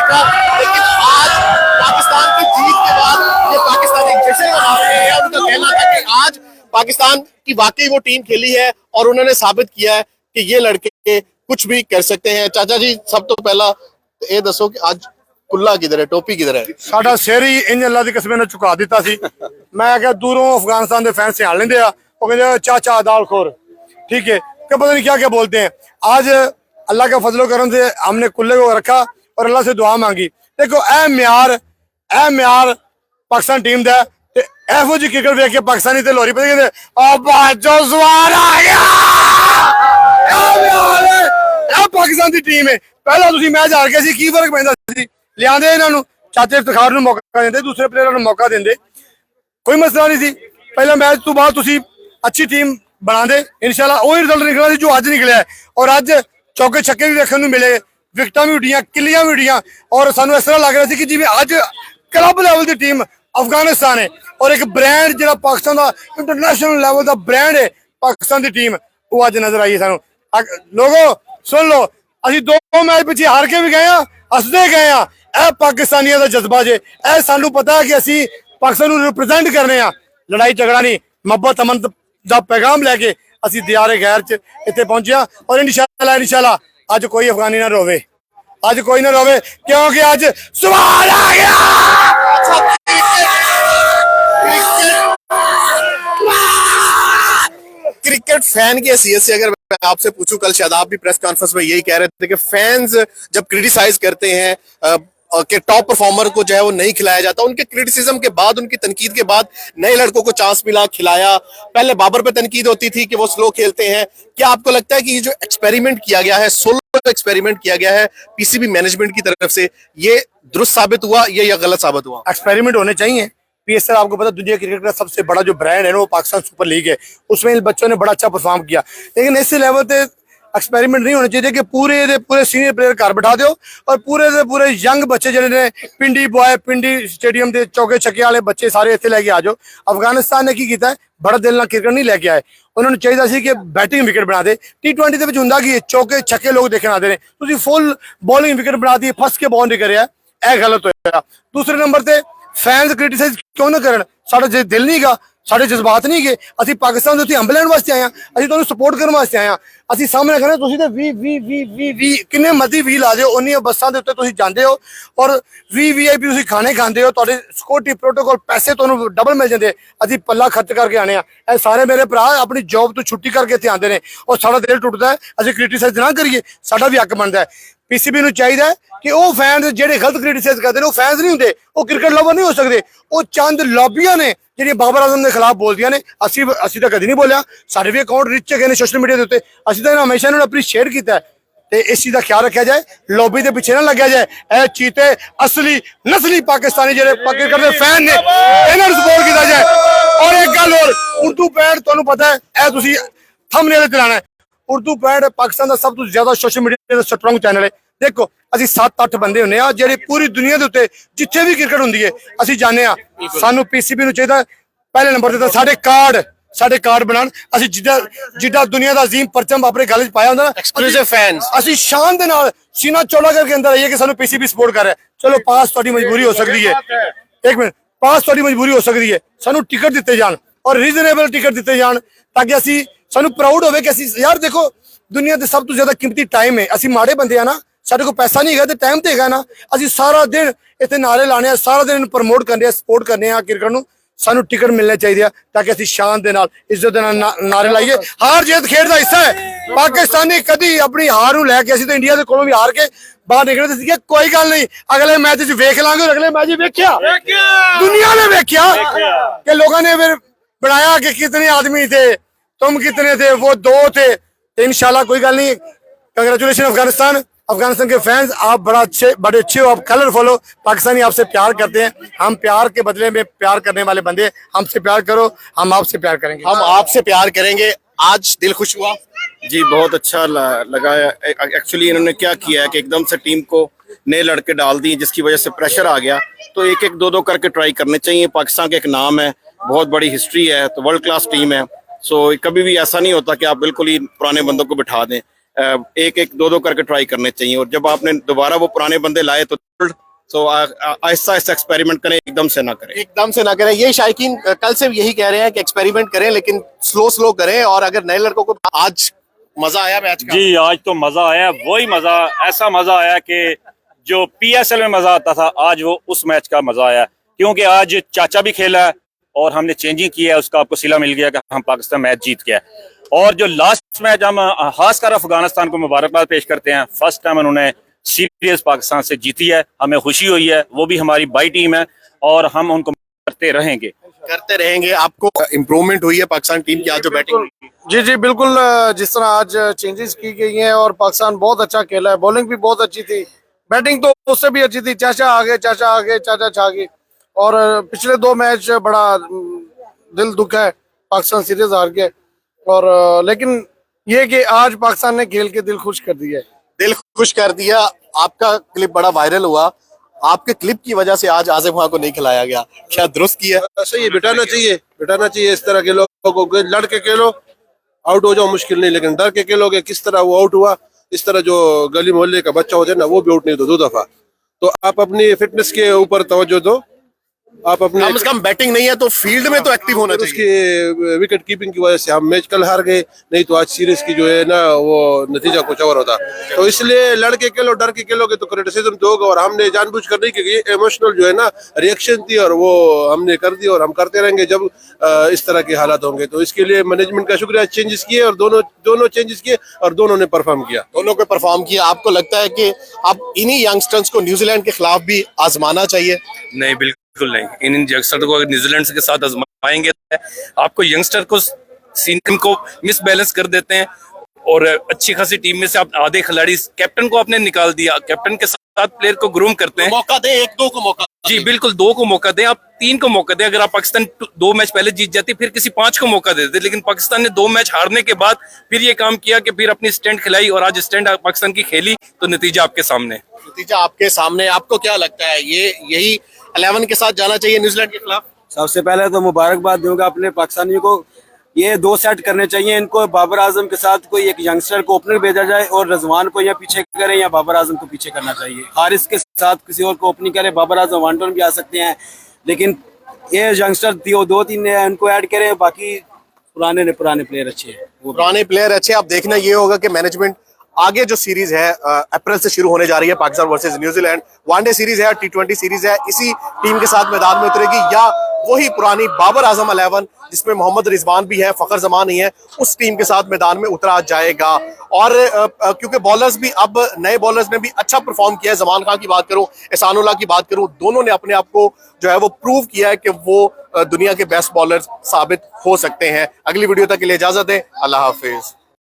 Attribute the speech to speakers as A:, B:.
A: देखा, लेकिन आज पाकिस्तान की जीत के बाद ये पाकिस्तानी जश्न मना रहे हैं। उनका कहना था कि आज पाकिस्तान की वाकई वो टीम खेली है और उन्होंने साबित किया है कि ये लड़के कुछ भी कर सकते हैं। चाचा जी, सब तो पहला ये दसो कि आज कुल्ला किधर है, टोपी किधर है?
B: साडा सिर ही इंज अल्लाह दी कसम ने झुका दिता सी। मैं क्या दूरों अफगानिस्तान के फैन सियाण लेंदे आ, वो कहंदे चाचा दालखोर, ठीक है, क्या पता नहीं क्या क्या बोलते हैं। आज अल्लाह का फजलो करम से हमने कुल्ले को रखा और अल्लाह से दुआ मांगी। देखो ए म्यार पाकिस्तान टीम दा ते एहो जी क्रिकेट देख के पाकिस्तानी ते लोरी पता कहंदे ओ बाजो सवार आ गया, ए पाकिस्तान दी टीम है। पहला तुसी मैच हार गए सी, की फर्क पैंदा सी? लियादे इन्हां नूं, चाचे इफ्तिखार नूं मौका देंदे, दूसरे प्लेयर नूं मौका देंदे, कोई मसला नहीं सी। पहला मैच तो बाद तुसी अच्छी टीम बना दे, इंशाल्लाह वही रिजल्ट निकला जो अज निकलिया है। और अज चौके छक्के भी देखने मिले, विकटा भी उड़ियां, किलियां भी उड़ियां, और सानू इस तरह लग रहा है कि जिवें अज क्लब लेवल की टीम अफगानिस्तान है और एक ब्रांड जो पाकिस्तान का इंटरनेशनल लेवल का ब्रांड है पाकिस्तान की टीम, वो अज नजर आई है सानू। लोगो सुन लो, असीं 2 मैच पिछे हार के भी गए हैं, हसदे गए हैं। यह पाकिस्तानियों का जज्बा जे, यह सानू पता है कि असीं पाकिस्तान को रिप्रेजेंट करने, लड़ाई झगड़ा नहीं, मोहब्बत अमन का पैगाम लैके असीं दियारे गैर च इत्थे पहुंचे। और इंशाल्लाह अज कोई अफगानी ना रोवे, अज कोई ना रोवे, क्योंकि अज सवाल आ गया।
A: क्रिकेट फैन की हैसियत से अगर मैं आपसे पूछूं, कल शादाब भी प्रेस कॉन्फ्रेंस में यही कह रहे थे कि फैंस जब क्रिटिसाइज करते हैं कि टॉप परफॉर्मर को जो है वो नहीं खिलाया जाता, उनके क्रिटिसिज्म के बाद, उनकी तनकीद के बाद नए लड़कों को चांस मिला, खिलाया। पहले बाबर पे तनकीद होती थी कि वो स्लो खेलते हैं। क्या आपको लगता है कि ये जो एक्सपेरिमेंट किया गया है, सोलो एक्सपेरिमेंट किया गया है पीसीबी मैनेजमेंट की तरफ से, ये दुरुस्त साबित हुआ या गलत साबित हुआ?
B: एक्सपेरिमेंट होने चाहिए। पीएसएल आपको पता दुनिया क्रिकेट का सबसे बड़ा जो ब्रांड है ना, वो पाकिस्तान सुपर लीग है, उसमें इन बच्चों ने बड़ा अच्छा परफॉर्म किया। लेकिन इस लेवल पे एक्सपेरिमेंट नहीं होना चाहिए कि पूरे सीनियर प्लेयर घर बैठा दो और पूरे यंग बच्चे जिन्हें पिंडी बॉय, पिंडी स्टेडियम के चौके छक्के वाले बच्चे सारे इतने लैके आ जाओ। अफगानिस्तान ने की किया है, बड़ा दिल ना क्रिकेट नहीं लैके आए, उन्होंने चाहिए सी कि बैटिंग विकेट बना दे। T20 ਦੇ ਵਿੱਚ ਹੁੰਦਾ ਕੀ चौके छक्के लोग देखने आते हैं, तुम फुल बॉलिंग विकेट बना दी, फस के बॉल नहीं कर यह गलत होया। दूसरे नंबर से फैंस क्रिटिसाइज क्यों ना करन, साडा जे दिल नहीं गा, साडे जज्बात नहीं गए। असीं पाकिस्तान दे उत्ते अंब लैण वास्ते आए हां, असीं तुहानूं सपोर्ट करन वास्ते आए हां। असीं सामने कहने तुसीं ते 20 किन्ने मर्जी 20 ला दिओ, उन्नी बसां दे उत्ते तुसीं जांदे हो और 20 VIP तुसीं खाने खांदे हो, तुहाडे सिक्योरिटी प्रोटोकॉल पैसे तुहानूं डबल मिल जांदे। असीं पल्ला खर्च करके आने आ, सारे मेरे भरा अपनी जॉब तो छुट्टी करके इत्थे आंदे ने और साडा दिल टुटदा है। असीं क्रिटिसाइज ना करिए, साडा भी हक बनदा है। पीसीबी नूं चाहिदा है कि वो फैंस ਜਿਹੜੇ गलत क्रिटिसाइज करते हैं, वो फैंस नहीं होंगे, वो क्रिकेट लवर नहीं हो सकते, वो चंद लॉबियां ने ਜਿਹੜੀਆਂ बाबर आजम के खिलाफ बोलदियां ने। ਅਸੀਂ ਤਾਂ कभी नहीं बोलिया, साडे भी अकाउंट रिच है ने सोशल मीडिया के उत्ते, ਅਸੀਂ ਤਾਂ हमेशा इन्होंने अप्रीशिएट किया है। ਤੇ इस चीज का ख्याल रखा जाए, लॉबी के पिछे ना लग्या जाए। ਇਹ चीते असली नस्ली पाकिस्तानी ਜਿਹੜੇ क्रिकेट के फैन ने, इन्हां ਨੂੰ सपोर्ट किया जाए। और एक गल और, उर्दू पैंट ਤੁਹਾਨੂੰ पता है, ਇਹ ਤੁਸੀਂ थंबनेल ਤੇ लाना है, उर्दू पैंट पाकिस्तान का सब तो ज्यादा सोशल मीडिया का स्ट्रॉन्ग चैनल है। देखो ਅਸੀਂ 7-8 ਬੰਦੇ ਹੁੰਨੇ ਆ ਜਿਹੜੇ पूरी दुनिया ਦੇ ਉੱਤੇ ਜਿੱਥੇ ਵੀ ਕ੍ਰਿਕਟ ਹੁੰਦੀ ਹੈ ਅਸੀਂ ਜਾਣਦੇ ਆ। ਸਾਨੂੰ ਪੀਸੀਬੀ ਨੂੰ ਚਾਹੀਦਾ ਪਹਿਲੇ ਨੰਬਰ ਤੇ ਤਾਂ ਸਾਡੇ ਕਾਰਡ ਬਣਾਉਣ। ਅਸੀਂ ਜਿੱਡਾ ਦੁਨੀਆ ਦਾ ਅਜ਼ੀਮ ਪਰਚਮ ਆਪਣੇ ਗਲ 'ਚ ਪਾਇਆ ਹੁੰਦਾ ਨਾ,
A: एक्सक्लूसिव फैंस,
B: ਅਸੀਂ ਸ਼ਾਨ ਦੇ ਨਾਲ ਸੀਨਾ ਚੌੜਾ ਕਰਕੇ ਅੰਦਰ ਆਈਏ ਕਿ ਸਾਨੂੰ ਪੀਸੀਬੀ ਸਪੋर्ट ਕਰ ਰਿਹਾ। ਚਲੋ ਪਾਸ ਤੁਹਾਡੀ ਮਜਬੂਰੀ ਹੋ ਸਕਦੀ ਹੈ, ਇੱਕ ਮਿੰਟ, ਪਾਸ ਤੁਹਾਡੀ ਮਜਬੂਰੀ ਹੋ ਸਕਦੀ ਹੈ, ਸਾਨੂੰ ਟਿਕਟ ਦਿੱਤੇ ਜਾਣ ਔਰ ਰੀਜ਼ਨੇਬਲ ਟਿਕਟ ਦਿੱਤੇ ਜਾਣ ਤਾਂ ਕਿ ਅਸੀਂ ਸਾਨੂੰ ਪ੍ਰਾਊਡ ਹੋਵੇ ਕਿ ਅਸੀਂ ਯਾਰ ਦੇਖੋ ਦੁਨੀਆ ਦੇ ਸਭ ਤੋਂ ਜ਼ਿਆਦਾ ਕੀਮਤੀ ਟਾਈਮ ਹੈ। ਅਸੀਂ ਮਾੜੇ ਬੰਦੇ ਆ ਨਾ, ਸਾਡੇ ਕੋਲ पैसा नहीं है, टाइम तो है ना, ਅਸੀਂ ਸਾਰਾ दिन इतने नारे लाने, सारा दिन प्रमोट करने, सपोर्ट करने क्रिकेट ਨੂੰ। ਸਾਨੂੰ टिकट मिलने चाहिए ताकि ਅਸੀਂ शान ਦੇ ਨਾਲ इज्जत ਦੇ ਨਾਲ नारे लाइए। हार जीत खेड ਦਾ हिस्सा है। पाकिस्तानी कभी अपनी हार ਨੂੰ ਲੈ ਕੇ, ਅਸੀਂ ਤਾਂ ਇੰਡੀਆ ਦੇ ਕੋਲੋਂ ਵੀ ਹਾਰ ਕੇ ਬਾਹਰ ਨਿਕਲੇ ਸੀ, कोई गल नहीं, अगले मैच च वेख लांगे। अगले मैच वेख्या, दुनिया ने वेख्या कि लोगों ने फिर बनाया कि कितने आदमी थे, तुम कितने थे, वो 2 थे। इंशाल्लाह कोई गल नहीं, कंग्रेचुलेशन अफगानिस्तान के फैंस, आप बड़े अच्छे हो, आप कलरफुल हो। पाकिस्तानी आपसे प्यार करते हैं, हम प्यार के बदले में प्यार करने वाले बंदे। हमसे प्यार करो, हम आपसे प्यार करेंगे,
A: हम आपसे प्यार करेंगे। आज दिल खुश हुआ
C: जी, बहुत अच्छा लगा। एक्चुअली इन्होंने क्या किया है कि एकदम से टीम को नए लड़के डाल दिए, जिसकी वजह से प्रेशर आ गया। तो एक 2 करके ट्राई करने चाहिए। पाकिस्तान का एक नाम है, बहुत बड़ी हिस्ट्री है, तो वर्ल्ड क्लास टीम है। सो कभी भी ऐसा नहीं होता कि आप बिल्कुल ही पुराने बंदों को बिठा दें। एक 2 करके ट्राई करने चाहिए। और जब आपने दोबारा वो पुराने बंदे लाए तो तो आहिस्ता आहिस्ता एक्सपेरिमेंट करें, एकदम से ना करें।
A: एकदम से ना करें, ये शायकीन कल से यही कह रहे हैं कि एक्सपेरिमेंट करें लेकिन स्लो स्लो करें। और अगर नए लड़कों को आज मजा आया मैच का?
D: जी आज तो मजा आया, वही मजा, ऐसा मजा आया कि जो पीएसएल में मजा आता था आज वो उस मैच का मजा आया, क्योंकि आज चाचा भी खेला है और हमने चेंजिंग की है, उसका आपको सिला मिल गया कि हम पाकिस्तान मैच जीत गया। और जो लास्ट मैच हम खासकर अफगानिस्तान को मुबारकबाद पेश करते हैं, फर्स्ट टाइम उन्होंने सीरीज पाकिस्तान से जीती है, हमें खुशी हुई है, वो भी हमारी बाई टीम है और हम उनको करते रहेंगे। आपको इम्प्रूवमेंट हुई है पाकिस्तान टीम की आज जो बैटिंग?
B: जी जी बिल्कुल, जिस तरह आज चेंजेस की गई हैं और पाकिस्तान बहुत अच्छा खेला है, बॉलिंग भी बहुत अच्छी थी, बैटिंग तो उससे भी अच्छी थी। चाचा आगे चाचा छा गए। और पिछले 2 मैच बड़ा दिल दुख है, पाकिस्तान सीरीज हार गया। और लेकिन ये कि आज पाकिस्तान ने खेल के दिल खुश कर दिया है।
A: दिल खुश कर दिया। आपका क्लिप बड़ा वायरल हुआ, आपके क्लिप की वजह से आज आसिफ खान को नहीं खिलाया गया, क्या दुरुस्त किया?
E: सही है, बिठाना चाहिए इस तरह के लोगों को। लड़ के खेलो, आउट हो जाओ मुश्किल नहीं, लेकिन डर के खेलोगे। किस तरह वो आउट हुआ, इस तरह जो गली मोहल्ले का बच्चा होता है ना, वो भी आउट नहीं होता 2 दफा। तो आप अपनी फिटनेस के ऊपर तवज्जो दो। आप अपने
A: कम से कम बैटिंग नहीं है तो फील्ड में तो एक्टिव होना चाहिए।
E: उसकी विकेट कीपिंग की वजह से हम मैच कल हार गए, नहीं तो आज सीरीज की जो है ना वो नतीजा कुछ और होता। तो इसलिए लड़के खेलो, डर के खेलोगे तो क्रिटिसिज्म तो होगा। और हमने जानबूझ कर नहीं, क्योंकि इमोशनल जो है ना रिएक्शन थी और वो हमने कर दी, और हम करते रहेंगे जब इस तरह के हालात होंगे। तो इसके लिए मैनेजमेंट का शुक्रिया, चेंजेस किए और दोनों चेंजेस किए और दोनों ने परफॉर्म किया।
A: दोनों को परफॉर्म किया। आपको लगता है कि अब इन्हीं यंगस्टर्स को न्यूजीलैंड के खिलाफ भी आजमाना चाहिए?
F: नहीं, बिल्कुल नहीं। इन यंगस्टर को अगर न्यूजीलैंड के साथ आजमाएंगे आपको यंगस्टर को सीनियर को मिस बैलेंस कर देते हैं। और अच्छी खासी टीम में से आप आधे खिलाड़ी, कैप्टन को आपने निकाल दिया, कैप्टन के साथ प्लेयर को ग्रूम करते हैं।
A: मौका दे, 1-2 को मौका।
F: जी बिल्कुल, 2 को मौका दें, आप 3 को मौका दें। अगर आप पाकिस्तान 2 मैच पहले जीत जाती फिर किसी 5 को मौका देते, लेकिन पाकिस्तान ने 2 मैच हारने के बाद फिर ये काम किया कि फिर अपनी स्टैंड खिलाई और आज स्टैंड पाकिस्तान की खेली, तो नतीजा आपके सामने।
A: नतीजा आपके सामने। आपको क्या लगता है, ये यही 11 के साथ जाना चाहिए न्यूजीलैंड के खिलाफ?
G: सबसे पहले तो मुबारकबाद दूंगा अपने पाकिस्तानियों को, ये 2 सेट करने चाहिए इनको। बाबर आजम के साथ कोई एक यंगस्टर को ओपनर भेजा जाए और रजवान को या पीछे करे या बाबर आजम को पीछे करना चाहिए। हारिस के साथ किसी और को ओपनिंग करे, बाबर आजम वन डाउन भी आ सकते हैं, लेकिन ये यंगस्टर 2-3 उनको ऐड करें। बाकी पुराने प्लेयर अच्छे हैं, वो
A: पुराने प्लेयर अच्छे। अब देखना ये होगा कि मैनेजमेंट आगे जो सीरीज है अप्रैल से शुरू होने जा रही है, Pakistan versus New Zealand, one day series है, T20 सीरीज है, इसी टीम के साथ मैदान में उतरेगी या वही पुरानी बाबर आजम 11 जिसमें मोहम्मद रिजवान भी है, फखर जमान ही है, उस टीम के साथ मैदान में उतरा जाएगा। और क्योंकि बॉलर्स भी अब नए बॉलर्स ने भी अच्छा परफॉर्म किया है, जमान खान की बात करूं, एहसानुल्लाह की बात करूं, दोनों ने अपने आप को जो है वो प्रूव किया है कि वो दुनिया के बेस्ट बॉलर साबित हो सकते हैं। अगली वीडियो तक के लिए इजाजत दें, अल्लाह हाफिज।